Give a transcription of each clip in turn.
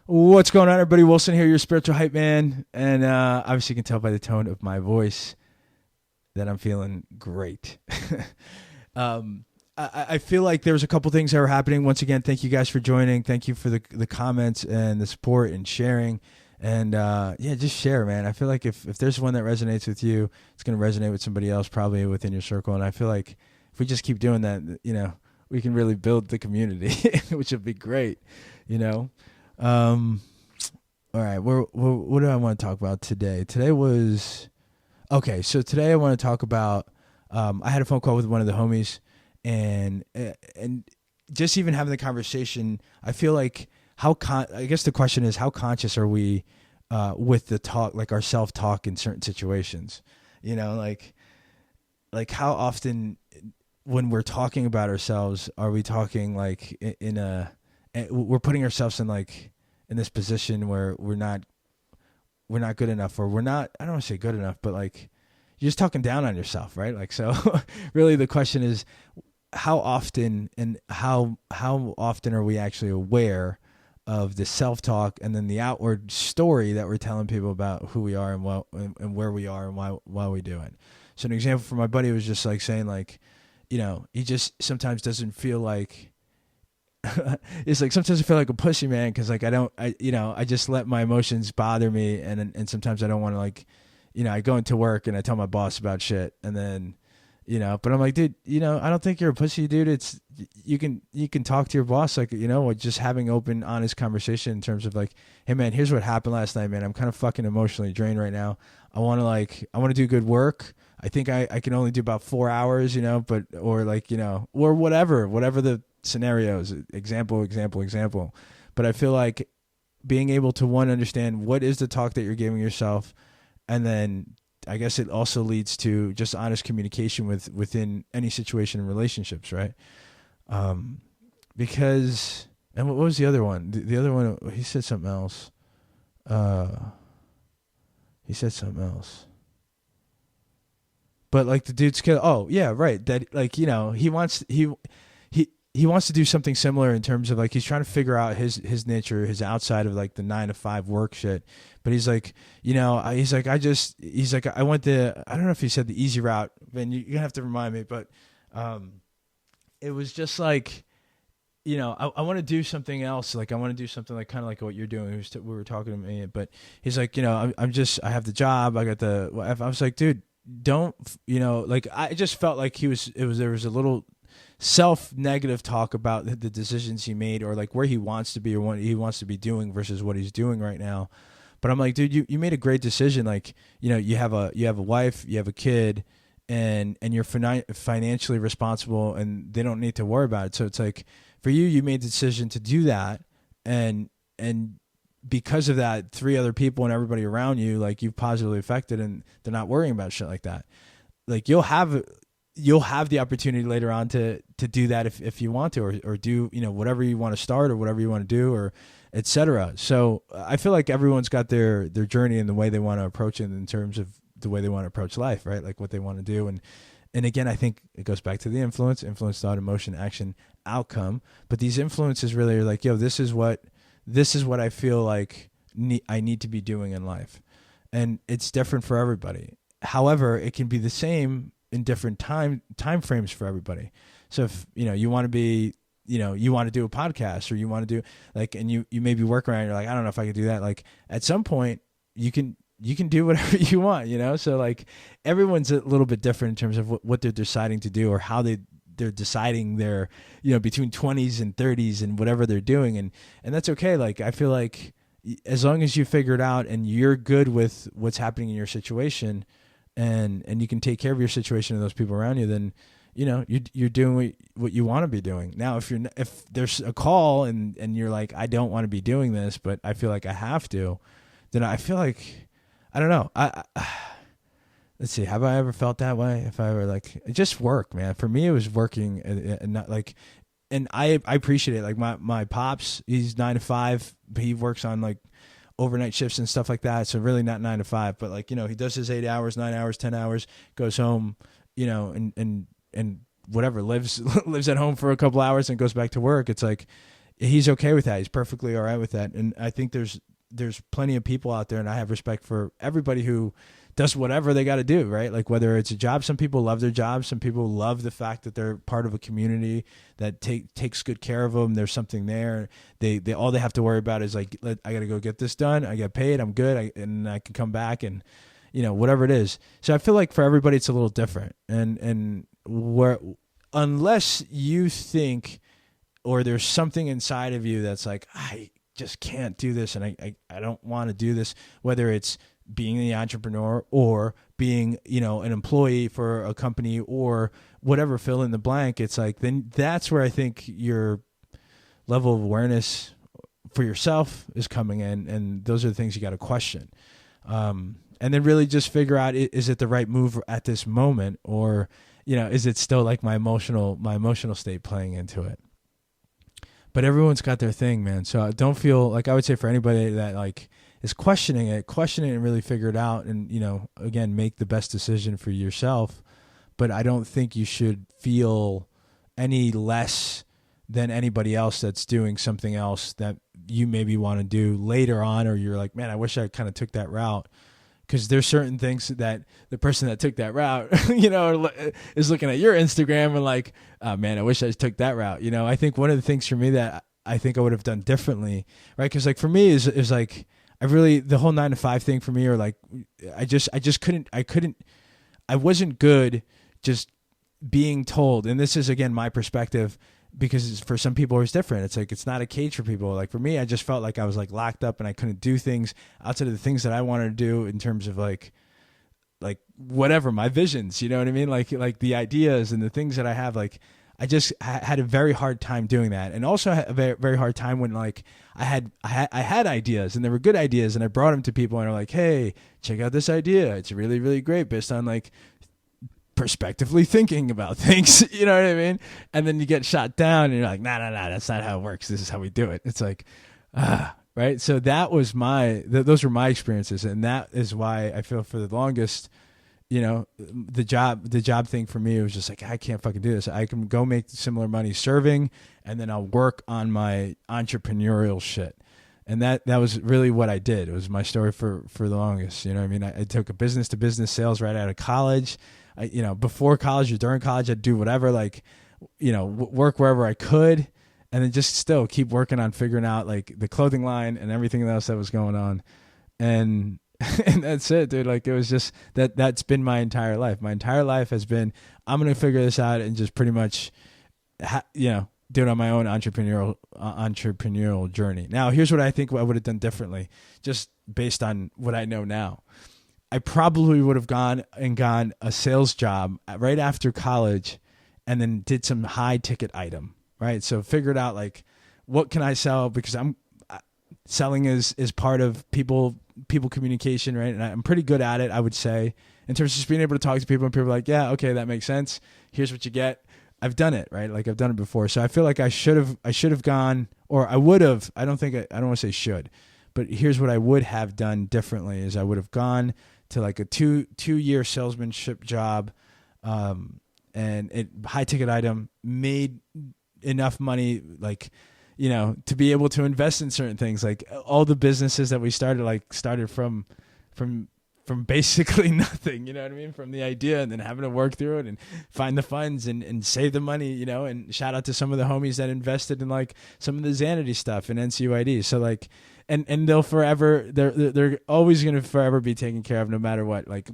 What's going on, everybody? Wilson here, your spiritual hype man. And obviously, you can tell by the tone of my voice that I'm feeling great. I feel like there's a couple things that are happening. Once again, thank you guys for joining. Thank you for the comments and the support and sharing. And yeah, just share, man. I feel like if there's one that resonates with you, it's going to resonate with somebody else, probably within your circle. And I feel like if we just keep doing that, we can really build the community, which would be great, All right, what do I want to talk about today? Today I want to talk about, I had a phone call with one of the homies, and just even having the conversation, I feel like I guess the question is, how conscious are we with the talk, like our self-talk in certain situations? Like how often when we're talking about ourselves, are we talking like we're putting ourselves in this position where we're not good enough, or I don't want to say good enough, but like you're just talking down on yourself, right? Like, so really the question is, how often are we actually aware of the self-talk and then the outward story that we're telling people about who we are and where we are and why we do it. So an example for my buddy was just like saying, like, he just sometimes doesn't feel like it's like sometimes I feel like a pussy, man, because like I just let my emotions bother me, and sometimes I don't want to, like, I go into work and I tell my boss about shit, and then but I'm like, dude, I don't think you're a pussy, dude. It's you can talk to your boss, like, just having open, honest conversation in terms of like, hey man, here's what happened last night, man. I'm kind of fucking emotionally drained right now. I want to do good work. I think I can only do about 4 hours, but or whatever the scenarios, example. But I feel like being able to understand what is the talk that you're giving yourself, and then I guess it also leads to just honest communication within any situation in relationships, right? Because, and what was the other one? The other one, he said something else. But like the dude's kid. Oh yeah, right. That, like, he wants to do something similar in terms of like he's trying to figure out his niche, or his outside of like the 9-to-5 work shit. But he's like, I went I don't know if he said the easy route, man, you're gonna have to remind me, but it was just like, I want to do something else. Like I want to do something like kind of like what you're doing. We were talking to me, but he's like, I have the job. I got I was like, dude, don't, like, I just felt like there was a little self-negative talk about the decisions he made, or like where he wants to be, or what he wants to be doing versus what he's doing right now. But I'm like, dude, you made a great decision. Like, you have a wife, you have a kid, and you're financially responsible, and they don't need to worry about it. So it's like, for you made the decision to do that, and because of that, 3 other people and everybody around you, like, you've positively affected, and they're not worrying about shit like that. Like, you'll have the opportunity later on to do that if you want to, or do, whatever you want to start, or whatever you want to do, or etc. So I feel like everyone's got their journey and the way they want to approach it, in terms of the way they want to approach life, right? Like what they want to do. And again, I think it goes back to the influence, thought, emotion, action, outcome. But these influences really are like, yo, this is what I feel like I need to be doing in life. And it's different for everybody. However, it can be the same in different time frames for everybody. So if, you want to be, you want to do a podcast, or you want to do like, and you maybe work around, you're like, I don't know if I can do that. Like at some point you can do whatever you want, So like everyone's a little bit different in terms of what they're deciding to do, or how they're deciding their, between 20s and 30s and whatever they're doing. And that's okay. Like, I feel like as long as you figure it out and you're good with what's happening in your situation, and you can take care of your situation and those people around you, then, you're doing what you want to be doing. Now, if there's a call and you're like, I don't want to be doing this, but I feel like I have to, then I feel like, I don't know. Let's see. Have I ever felt that way? If I were like, just work, man. For me, it was working, and not like, and I appreciate it. Like my pops, he's 9-to-5, but he works on like overnight shifts and stuff like that. So really not 9-to-5, but like, he does his 8 hours, 9 hours, 10 hours, goes home, and whatever, lives at home for a couple hours and goes back to work. It's like, he's okay with that. He's perfectly all right with that. And I think there's plenty of people out there, and I have respect for everybody who does whatever they got to do, right? Like whether it's a job, some people love their job. Some people love the fact that they're part of a community that takes good care of them. There's something there. They all they have to worry about is like, I got to go get this done. I get paid. I'm good. And I can come back and, whatever it is. So I feel like for everybody, it's a little different. And where, unless you think, or there's something inside of you that's like, I just can't do this. And I don't want to do this, whether it's being the entrepreneur or being, an employee for a company or whatever, fill in the blank. It's like, then that's where I think your level of awareness for yourself is coming in. And those are the things you got to question. And then really just figure out, is it the right move at this moment? Or, is it still like my emotional state playing into it? But everyone's got their thing, man. So don't feel like, I would say for anybody that like is questioning it and really figure it out and, again, make the best decision for yourself. But I don't think you should feel any less than anybody else that's doing something else that you maybe want to do later on, or you're like, man, I wish I kind of took that route. Because there's certain things that the person that took that route, is looking at your Instagram and like, oh, man, I wish I took that route. I think one of the things for me that I think I would have done differently, right? Because like for me is like, the whole 9 to 5 thing for me, or like, I wasn't good just being told. And this is, again, my perspective, because for some people it's different. It's like, it's not a cage for people. Like for me, I just felt like I was like locked up and I couldn't do things outside of the things that I wanted to do in terms of like whatever, my visions, you know what I mean? Like the ideas and the things that I have, like, I just had a very hard time doing that. And also a very, very hard time when like I had ideas and they were good ideas and I brought them to people and they're like, hey, check out this idea. It's really, really great based on like prospectively thinking about things, you know what I mean? And then you get shot down and you're like, nah, that's not how it works. This is how we do it. It's like, right. So that was those were my experiences. And that is why I feel for the longest, the job thing for me, it was just like, I can't fucking do this. I can go make similar money serving, and then I'll work on my entrepreneurial shit. And that was really what I did. It was my story for the longest. You know what I mean? I took a business to business sales right out of college. Before college or during college, I'd do whatever, like, work wherever I could, and then just still keep working on figuring out like the clothing line and everything else that was going on. And that's it, dude. Like, it was just that's been my entire life. My entire life has been, I'm going to figure this out and just pretty much, do it on my own entrepreneurial journey. Now, here's what I think I would have done differently, just based on what I know now. I probably would have gone a sales job right after college and then did some high ticket item, right? So figured out like, what can I sell? Because selling is part of people communication, right? And I'm pretty good at it, I would say, in terms of just being able to talk to people and people are like, yeah, okay, that makes sense. Here's what you get. I've done it, right? Like I've done it before. So I feel like I should have gone, or I would have, I don't want to say should, but here's what I would have done differently is I would have gone to like a two-year salesmanship job, and high ticket item, made enough money, like, to be able to invest in certain things. Like all the businesses that we started from basically nothing, you know what I mean? From the idea and then having to work through it and find the funds and save the money, and shout out to some of the homies that invested in like some of the Xanady stuff and NCUID. So like, and they'll forever, they're always going to forever be taken care of no matter what. Like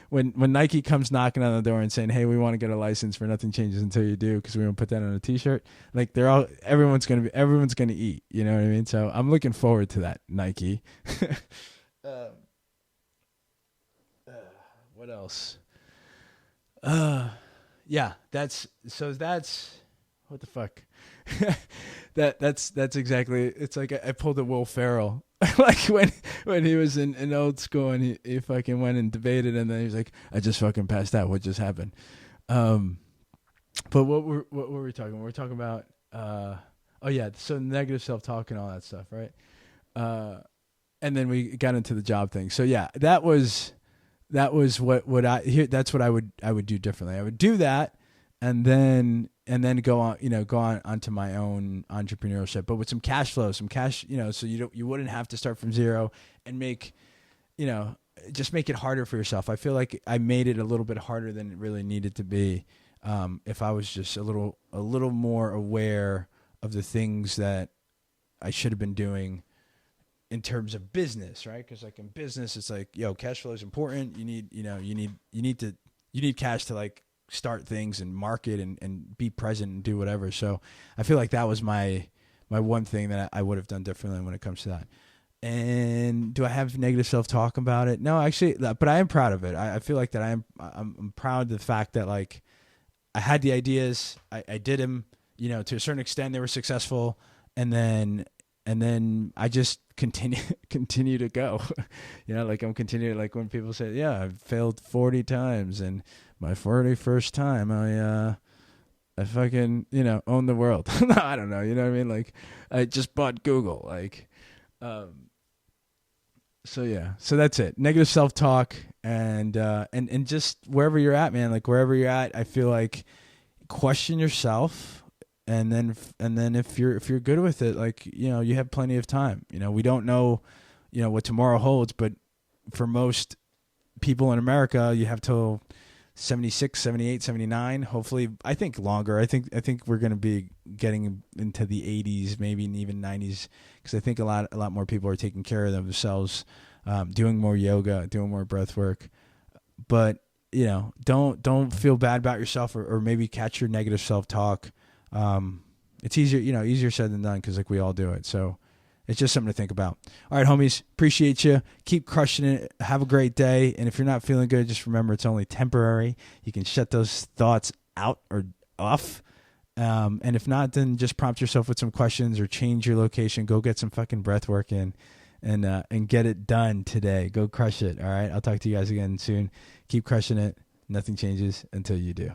when Nike comes knocking on the door and saying, hey, we want to get a license for nothing changes until you do, because we won't put that on a t-shirt. Like everyone's going to eat, you know what I mean? So I'm looking forward to that, Nike. What else? Yeah, that's what the fuck? that's exactly, it's like I pulled a Will Ferrell. Like when he was in old school and he fucking went and debated and then he was like, I just fucking passed out. What just happened? But what were we talking about? We're talking about so negative self-talk and all that stuff, right? And then we got into the job thing. So yeah, that was what I here. That's what I would do differently. I would do that, and then and then go on, go on onto my own entrepreneurship, but with some cash flow, some cash, so you wouldn't have to start from zero and make, just make it harder for yourself. I feel like I made it a little bit harder than it really needed to be. If I was just a little more aware of the things that I should have been doing in terms of business, right? Because like in business, it's like, cash flow is important. You need cash to like start things and market and be present and do whatever. So I feel like that was my one thing that I would have done differently when it comes to that. And do I have negative self-talk about it? No, actually, but I am proud of it. I feel like that I'm proud of the fact that like I had the ideas, I did them, to a certain extent they were successful, and then I just continue to go. Like I'm continuing, like when people say, yeah, I've failed 40 times and my 41st time I fucking, own the world. No, I don't know, you know what I mean? Like I just bought Google, like so yeah, so that's it. Negative self-talk and just wherever you're at, man, like wherever you're at, I feel like question yourself, and then if you're good with it, like, you have plenty of time. We don't know, what tomorrow holds, but for most people in America, you have till 76, 78, 79, hopefully, I think longer. I think we're going to be getting into the 80s, maybe even 90s, because I think a lot more people are taking care of themselves, doing more yoga, doing more breath work. But, don't feel bad about yourself, or maybe catch your negative self-talk. It's easier said than done, because like we all do it. So it's just something to think about. All right, homies, appreciate you. Keep crushing it. Have a great day. And if you're not feeling good, just remember it's only temporary. You can shut those thoughts out or off. And if not, then just prompt yourself with some questions or change your location. Go get some fucking breath work in and get it done today. Go crush it. All right. I'll talk to you guys again soon. Keep crushing it. Nothing changes until you do.